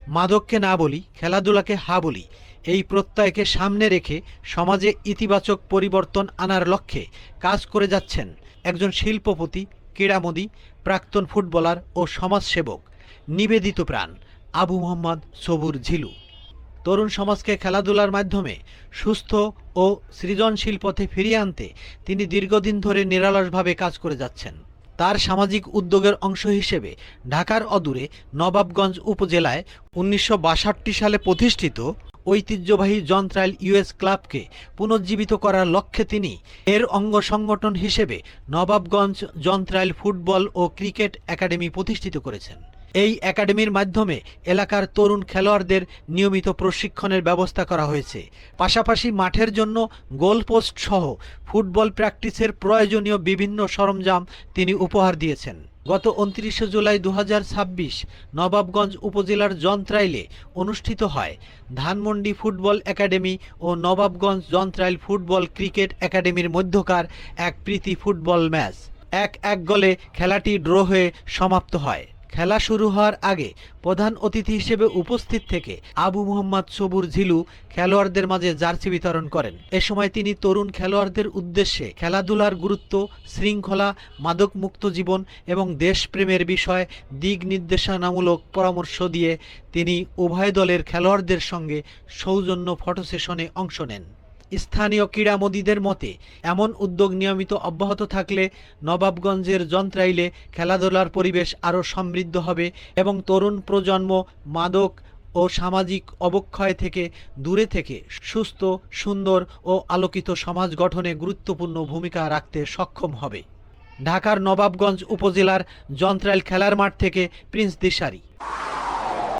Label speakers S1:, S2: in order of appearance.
S1: মাদককে না বলি, খেলাধুলাকে হা বলি, এই প্রত্যয়কে সামনে রেখে সমাজে ইতিবাচক পরিবর্তন আনার লক্ষ্যে কাজ করে যাচ্ছেন একজন শিল্পপতি, ক্রীড়ামোদী, প্রাক্তন ফুটবলার ও সমাজসেবক, নিবেদিত প্রাণ আবু মোহাম্মদ সবুর ঝিলু। তরুণ সমাজকে খেলাধুলার মাধ্যমে সুস্থ ও সৃজনশীল পথে ফিরিয়ে আনতে তিনি দীর্ঘদিন ধরে নিরলসভাবে কাজ করে যাচ্ছেন। তার সামাজিক উদ্যোগের অংশ হিসেবে ঢাকার অদূরে নবাবগঞ্জ উপজেলায় ১৯৬২ সালে প্রতিষ্ঠিত ঐতিহ্যবাহী যন্ত্রাইল ইউএস ক্লাবকে পুনর্জীবিত করার লক্ষ্যে তিনি এর অঙ্গ সংগঠন হিসেবে নবাবগঞ্জ যন্ত্রাইল ফুটবল ও ক্রিকেট একাডেমি প্রতিষ্ঠিত করেছেন। এই একাডেমির মাধ্যমে এলাকার তরুণ খেলোয়াড়দের নিয়মিত প্রশিক্ষণের ব্যবস্থা করা হয়েছে। পাশাপাশি মাঠের জন্য গোলপোস্ট সহ ফুটবল প্র্যাকটিসের প্রয়োজনীয় বিভিন্ন সরঞ্জাম তিনি উপহার দিয়েছেন। গত ২৯ জুলাই ২০২৬ নবাবগঞ্জ উপজেলার যন্ত্রাইলে অনুষ্ঠিত হয় ধানমন্ডি ফুটবল একাডেমি ও নবাবগঞ্জ যন্ত্রাইল ফুটবল ক্রিকেট একাডেমির মধ্যকার এক প্রীতি ফুটবল ম্যাচ। ১-১ গোলে খেলাটি ড্র হয়ে সমাপ্ত হয়। খেলা শুরু হওয়ার আগে প্রধান অতিথি হিসেবে উপস্থিত থেকে আবু মোহাম্মদ সবুর ঝিলু খেলোয়াড়দের মাঝে জার্সি বিতরণ করেন। এ সময় তিনি তরুণ খেলোয়াড়দের উদ্দেশ্যে খেলাধুলার গুরুত্ব, শৃঙ্খলা, মাদকমুক্ত জীবন এবং দেশপ্রেমের বিষয়ে দিক নির্দেশনামূলক পরামর্শ দিয়ে তিনি উভয় দলের খেলোয়াড়দের সঙ্গে সৌজন্য ফটো সেশনে অংশ নেন। স্থানীয় ক্রীড়ামোদীদের মতে এমন উদ্যোগ নিয়মিত অব্যাহত থাকলে নবাবগঞ্জের যন্ত্রাইলে খেলাধুলার পরিবেশ আরও সমৃদ্ধ হবে এবং তরুণ প্রজন্ম মাদক ও সামাজিক অবক্ষয় থেকে দূরে থেকে সুস্থ, সুন্দর ও আলোকিত সমাজ গঠনে গুরুত্বপূর্ণ ভূমিকা রাখতে সক্ষম হবে। ঢাকার নবাবগঞ্জ উপজেলার যন্ত্রাইল খেলার মাঠ থেকে প্রিন্স দিশারি।